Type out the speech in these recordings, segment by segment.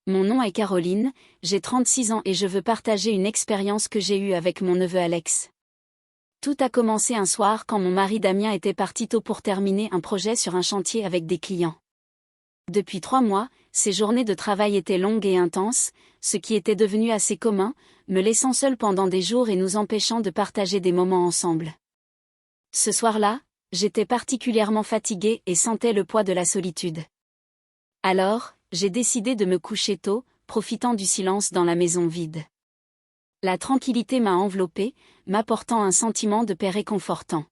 Mon nom est Caroline, j'ai 36 ans et je veux partager une expérience que j'ai eue avec mon neveu Alex. Tout a commencé un soir quand mon mari Damien était parti tôt pour terminer un projet sur un chantier avec des clients. Depuis 3 mois, ses journées de travail étaient longues et intenses, ce qui était devenu assez commun, me laissant seule pendant des jours et nous empêchant de partager des moments ensemble. Ce soir-là, j'étais particulièrement fatiguée et sentais le poids de la solitude. Alors, j'ai décidé de me coucher tôt, profitant du silence dans la maison vide. La tranquillité m'a enveloppée, m'apportant un sentiment de paix réconfortant.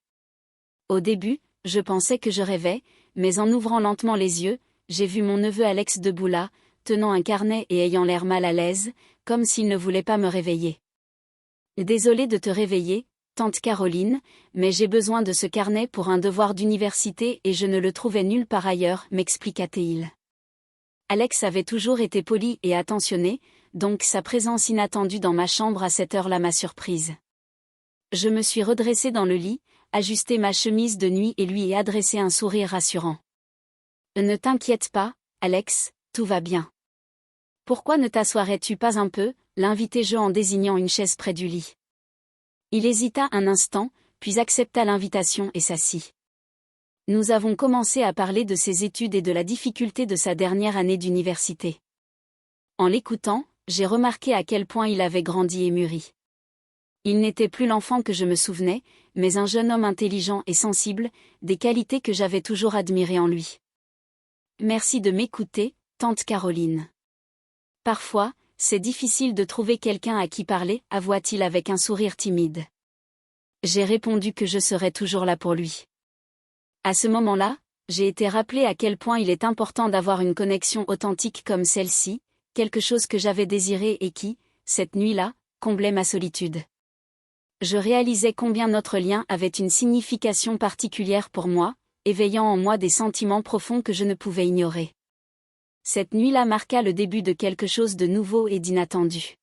Au début, je pensais que je rêvais, mais en ouvrant lentement les yeux, j'ai vu mon neveu Alex debout là, tenant un carnet et ayant l'air mal à l'aise, comme s'il ne voulait pas me réveiller. « Désolée de te réveiller, tante Caroline, mais j'ai besoin de ce carnet pour un devoir d'université et je ne le trouvais nulle part ailleurs, m'expliqua-t-il. Alex avait toujours été poli et attentionné, donc sa présence inattendue dans ma chambre à cette heure-là m'a surprise. Je me suis redressée dans le lit, ajusté ma chemise de nuit et lui ai adressé un sourire rassurant. « Ne t'inquiète pas, Alex, tout va bien. Pourquoi ne t'assoirais-tu pas un peu » l'invitai-je en désignant une chaise près du lit. Il hésita un instant, puis accepta l'invitation et s'assit. Nous avons commencé à parler de ses études et de la difficulté de sa dernière année d'université. En l'écoutant, j'ai remarqué à quel point il avait grandi et mûri. Il n'était plus l'enfant que je me souvenais, mais un jeune homme intelligent et sensible, des qualités que j'avais toujours admirées en lui. Merci de m'écouter, tante Caroline. Parfois, c'est difficile de trouver quelqu'un à qui parler, avoua-t-il avec un sourire timide. J'ai répondu que je serais toujours là pour lui. À ce moment-là, j'ai été rappelée à quel point il est important d'avoir une connexion authentique comme celle-ci, quelque chose que j'avais désiré et qui, cette nuit-là, comblait ma solitude. Je réalisais combien notre lien avait une signification particulière pour moi, éveillant en moi des sentiments profonds que je ne pouvais ignorer. Cette nuit-là marqua le début de quelque chose de nouveau et d'inattendu.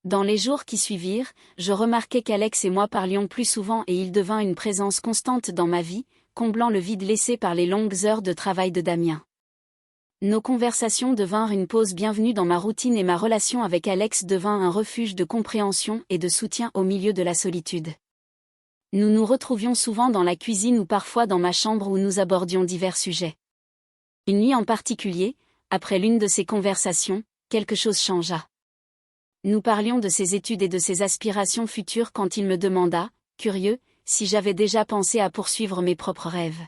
Dans les jours qui suivirent, je remarquai qu'Alex et moi parlions plus souvent et il devint une présence constante dans ma vie, comblant le vide laissé par les longues heures de travail de Damien. Nos conversations devinrent une pause bienvenue dans ma routine et ma relation avec Alex devint un refuge de compréhension et de soutien au milieu de la solitude. Nous nous retrouvions souvent dans la cuisine ou parfois dans ma chambre où nous abordions divers sujets. Une nuit en particulier, après l'une de ces conversations, quelque chose changea. Nous parlions de ses études et de ses aspirations futures quand il me demanda, curieux, si j'avais déjà pensé à poursuivre mes propres rêves.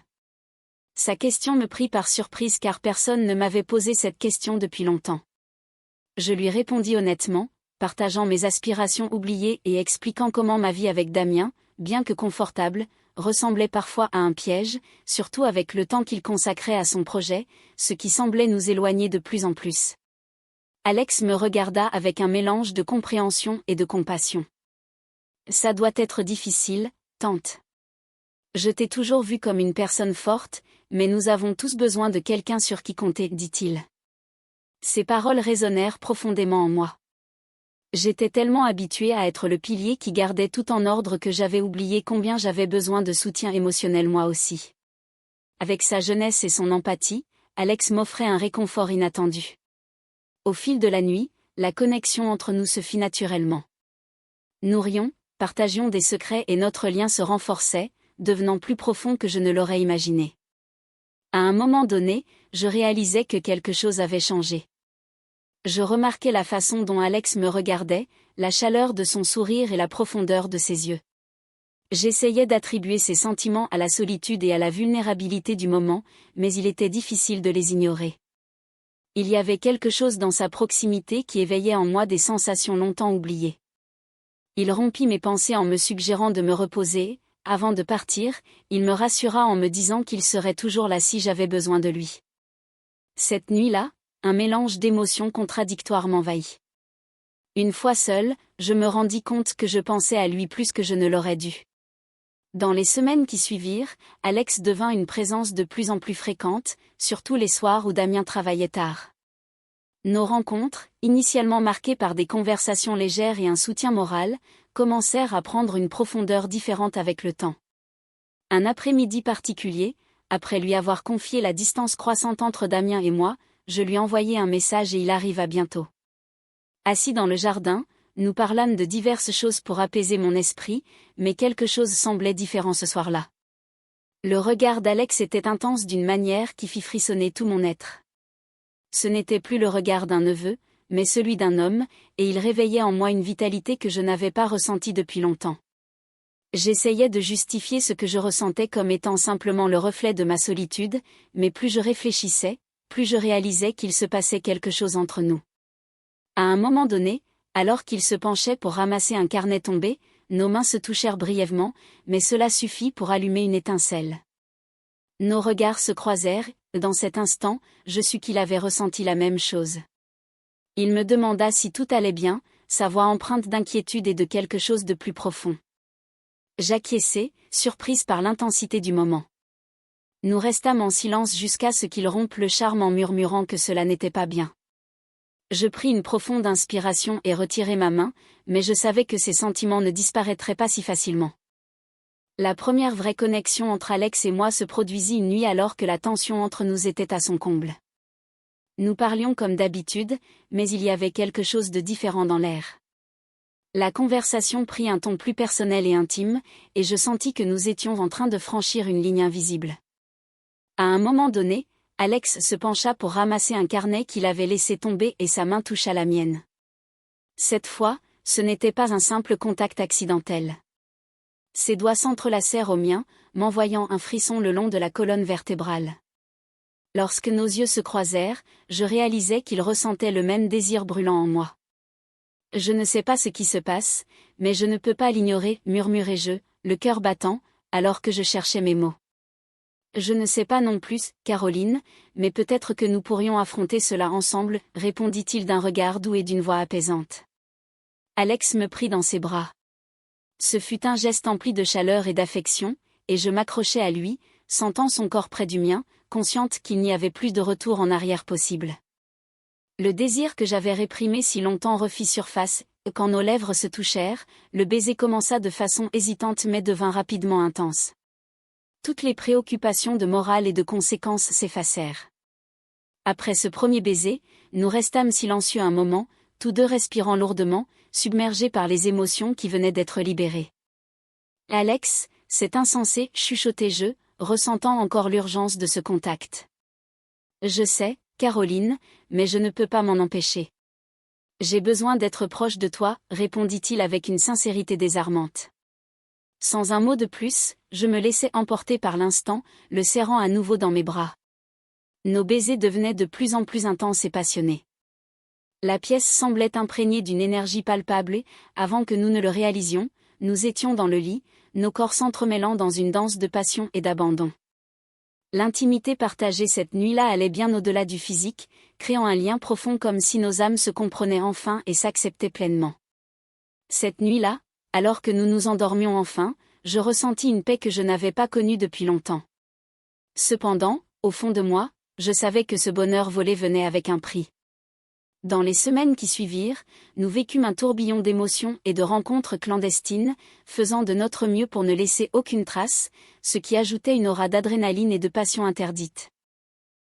Sa question me prit par surprise car personne ne m'avait posé cette question depuis longtemps. Je lui répondis honnêtement, partageant mes aspirations oubliées et expliquant comment ma vie avec Damien, bien que confortable, ressemblait parfois à un piège, surtout avec le temps qu'il consacrait à son projet, ce qui semblait nous éloigner de plus en plus. Alex me regarda avec un mélange de compréhension et de compassion. « Ça doit être difficile, tante. Je t'ai toujours vue comme une personne forte, mais nous avons tous besoin de quelqu'un sur qui compter, dit-il. » Ces paroles résonnèrent profondément en moi. J'étais tellement habituée à être le pilier qui gardait tout en ordre que j'avais oublié combien j'avais besoin de soutien émotionnel moi aussi. Avec sa jeunesse et son empathie, Alex m'offrait un réconfort inattendu. Au fil de la nuit, la connexion entre nous se fit naturellement. Nous rions, partagions des secrets et notre lien se renforçait, devenant plus profond que je ne l'aurais imaginé. À un moment donné, je réalisais que quelque chose avait changé. Je remarquais la façon dont Alex me regardait, la chaleur de son sourire et la profondeur de ses yeux. J'essayais d'attribuer ces sentiments à la solitude et à la vulnérabilité du moment, mais il était difficile de les ignorer. Il y avait quelque chose dans sa proximité qui éveillait en moi des sensations longtemps oubliées. Il rompit mes pensées en me suggérant de me reposer. Avant de partir, il me rassura en me disant qu'il serait toujours là si j'avais besoin de lui. Cette nuit-là, un mélange d'émotions contradictoires m'envahit. Une fois seule, je me rendis compte que je pensais à lui plus que je ne l'aurais dû. Dans les semaines qui suivirent, Alex devint une présence de plus en plus fréquente, surtout les soirs où Damien travaillait tard. Nos rencontres, initialement marquées par des conversations légères et un soutien moral, commencèrent à prendre une profondeur différente avec le temps. Un après-midi particulier, après lui avoir confié la distance croissante entre Damien et moi, je lui envoyai un message et il arriva bientôt. Assis dans le jardin, nous parlâmes de diverses choses pour apaiser mon esprit, mais quelque chose semblait différent ce soir-là. Le regard d'Alex était intense d'une manière qui fit frissonner tout mon être. Ce n'était plus le regard d'un neveu, mais celui d'un homme, et il réveillait en moi une vitalité que je n'avais pas ressentie depuis longtemps. J'essayais de justifier ce que je ressentais comme étant simplement le reflet de ma solitude, mais plus je réfléchissais, plus je réalisais qu'il se passait quelque chose entre nous. À un moment donné, alors qu'il se penchait pour ramasser un carnet tombé, nos mains se touchèrent brièvement, mais cela suffit pour allumer une étincelle. Nos regards se croisèrent, et dans cet instant, je sus qu'il avait ressenti la même chose. Il me demanda si tout allait bien, sa voix empreinte d'inquiétude et de quelque chose de plus profond. J'acquiesçai, surprise par l'intensité du moment. Nous restâmes en silence jusqu'à ce qu'il rompe le charme en murmurant que cela n'était pas bien. Je pris une profonde inspiration et retirai ma main, mais je savais que ces sentiments ne disparaîtraient pas si facilement. La première vraie connexion entre Alex et moi se produisit une nuit alors que la tension entre nous était à son comble. Nous parlions comme d'habitude, mais il y avait quelque chose de différent dans l'air. La conversation prit un ton plus personnel et intime, et je sentis que nous étions en train de franchir une ligne invisible. À un moment donné, Alex se pencha pour ramasser un carnet qu'il avait laissé tomber et sa main toucha la mienne. Cette fois, ce n'était pas un simple contact accidentel. Ses doigts s'entrelacèrent aux miens, m'envoyant un frisson le long de la colonne vertébrale. Lorsque nos yeux se croisèrent, je réalisai qu'il ressentait le même désir brûlant en moi. Je ne sais pas ce qui se passe, mais je ne peux pas l'ignorer, murmurai-je, le cœur battant, alors que je cherchais mes mots. Je ne sais pas non plus, Caroline, mais peut-être que nous pourrions affronter cela ensemble, répondit-il d'un regard doux et d'une voix apaisante. Alex me prit dans ses bras. Ce fut un geste empli de chaleur et d'affection, et je m'accrochai à lui, sentant son corps près du mien, consciente qu'il n'y avait plus de retour en arrière possible. Le désir que j'avais réprimé si longtemps refit surface, et quand nos lèvres se touchèrent, le baiser commença de façon hésitante mais devint rapidement intense. Toutes les préoccupations de morale et de conséquences s'effacèrent. Après ce premier baiser, nous restâmes silencieux un moment, tous deux respirant lourdement, submergés par les émotions qui venaient d'être libérées. « Alex, c'est insensé, chuchotai-je, ressentant encore l'urgence de ce contact. « Je sais, Caroline, mais je ne peux pas m'en empêcher. J'ai besoin d'être proche de toi, répondit-il avec une sincérité désarmante. Sans un mot de plus, je me laissai emporter par l'instant, le serrant à nouveau dans mes bras. Nos baisers devenaient de plus en plus intenses et passionnés. La pièce semblait imprégnée d'une énergie palpable et, avant que nous ne le réalisions, nous étions dans le lit, nos corps s'entremêlant dans une danse de passion et d'abandon. L'intimité partagée cette nuit-là allait bien au-delà du physique, créant un lien profond comme si nos âmes se comprenaient enfin et s'acceptaient pleinement. Cette nuit-là, alors que nous nous endormions enfin, je ressentis une paix que je n'avais pas connue depuis longtemps. Cependant, au fond de moi, je savais que ce bonheur volé venait avec un prix. Dans les semaines qui suivirent, nous vécûmes un tourbillon d'émotions et de rencontres clandestines, faisant de notre mieux pour ne laisser aucune trace, ce qui ajoutait une aura d'adrénaline et de passion interdite.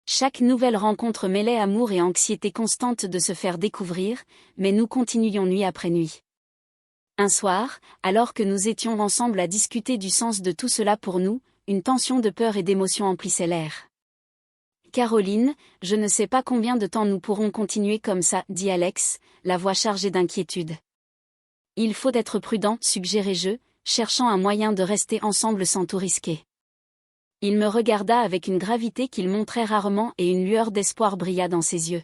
Chaque nouvelle rencontre mêlait amour et anxiété constante de se faire découvrir, mais nous continuions nuit après nuit. Un soir, alors que nous étions ensemble à discuter du sens de tout cela pour nous, une tension de peur et d'émotion emplissait l'air. « Caroline, je ne sais pas combien de temps nous pourrons continuer comme ça, dit Alex, la voix chargée d'inquiétude. Il faut être prudent, suggérai-je, cherchant un moyen de rester ensemble sans tout risquer. Il me regarda avec une gravité qu'il montrait rarement et une lueur d'espoir brilla dans ses yeux.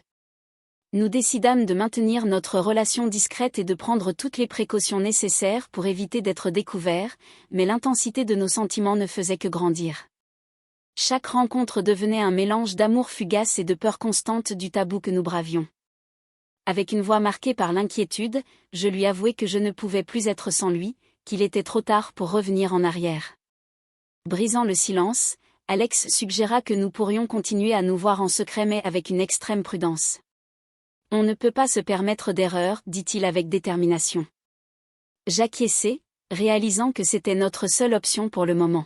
Nous décidâmes de maintenir notre relation discrète et de prendre toutes les précautions nécessaires pour éviter d'être découverts, mais l'intensité de nos sentiments ne faisait que grandir. Chaque rencontre devenait un mélange d'amour fugace et de peur constante du tabou que nous bravions. Avec une voix marquée par l'inquiétude, je lui avouai que je ne pouvais plus être sans lui, qu'il était trop tard pour revenir en arrière. Brisant le silence, Alex suggéra que nous pourrions continuer à nous voir en secret mais avec une extrême prudence. On ne peut pas se permettre d'erreur, dit-il avec détermination. J'acquiesçai, réalisant que c'était notre seule option pour le moment.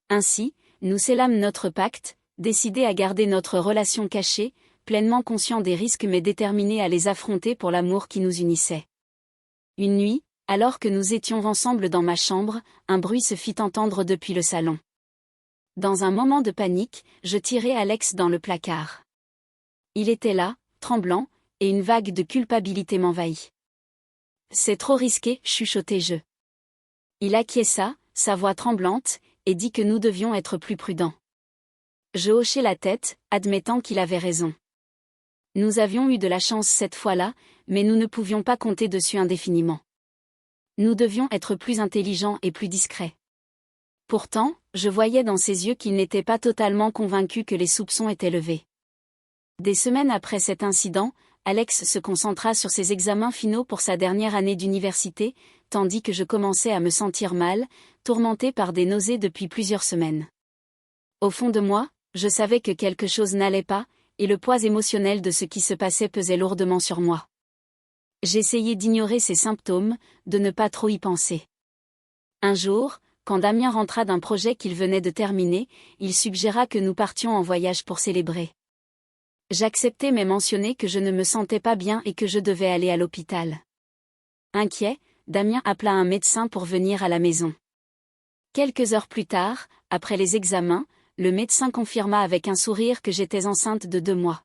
Ainsi, nous scellâmes notre pacte, décidés à garder notre relation cachée, pleinement conscient des risques mais déterminé à les affronter pour l'amour qui nous unissait. Une nuit, alors que nous étions ensemble dans ma chambre, un bruit se fit entendre depuis le salon. Dans un moment de panique, je tirai Alex dans le placard. Il était là, tremblant, et une vague de culpabilité m'envahit. « C'est trop risqué, chuchotai-je. » Il acquiesça, sa voix tremblante, et dit que nous devions être plus prudents. Je hochai la tête, admettant qu'il avait raison. Nous avions eu de la chance cette fois-là, mais nous ne pouvions pas compter dessus indéfiniment. Nous devions être plus intelligents et plus discrets. Pourtant, je voyais dans ses yeux qu'il n'était pas totalement convaincu que les soupçons étaient levés. Des semaines après cet incident, Alex se concentra sur ses examens finaux pour sa dernière année d'université, tandis que je commençais à me sentir mal, tourmenté par des nausées depuis plusieurs semaines. Au fond de moi, je savais que quelque chose n'allait pas, et le poids émotionnel de ce qui se passait pesait lourdement sur moi. J'essayais d'ignorer ces symptômes, de ne pas trop y penser. Un jour, quand Damien rentra d'un projet qu'il venait de terminer, il suggéra que nous partions en voyage pour célébrer. J'acceptai mais mentionnai que je ne me sentais pas bien et que je devais aller à l'hôpital. Inquiet, Damien appela un médecin pour venir à la maison. Quelques heures plus tard, après les examens, le médecin confirma avec un sourire que j'étais enceinte de 2 mois.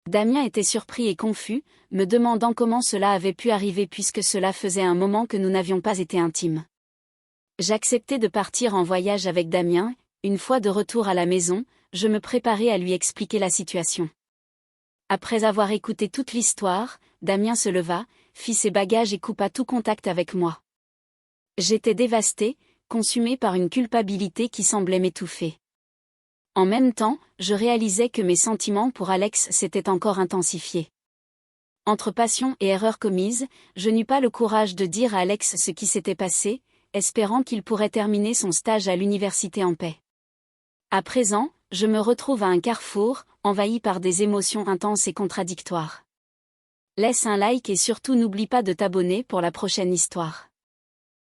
Damien était surpris et confus, me demandant comment cela avait pu arriver puisque cela faisait un moment que nous n'avions pas été intimes. J'acceptai de partir en voyage avec Damien. Une fois de retour à la maison, je me préparais à lui expliquer la situation. Après avoir écouté toute l'histoire, Damien se leva, fit ses bagages et coupa tout contact avec moi. J'étais dévastée, consumée par une culpabilité qui semblait m'étouffer. En même temps, je réalisais que mes sentiments pour Alex s'étaient encore intensifiés. Entre passion et erreur commise, je n'eus pas le courage de dire à Alex ce qui s'était passé, espérant qu'il pourrait terminer son stage à l'université en paix. À présent, je me retrouve à un carrefour, envahi par des émotions intenses et contradictoires. Laisse un like et surtout n'oublie pas de t'abonner pour la prochaine histoire.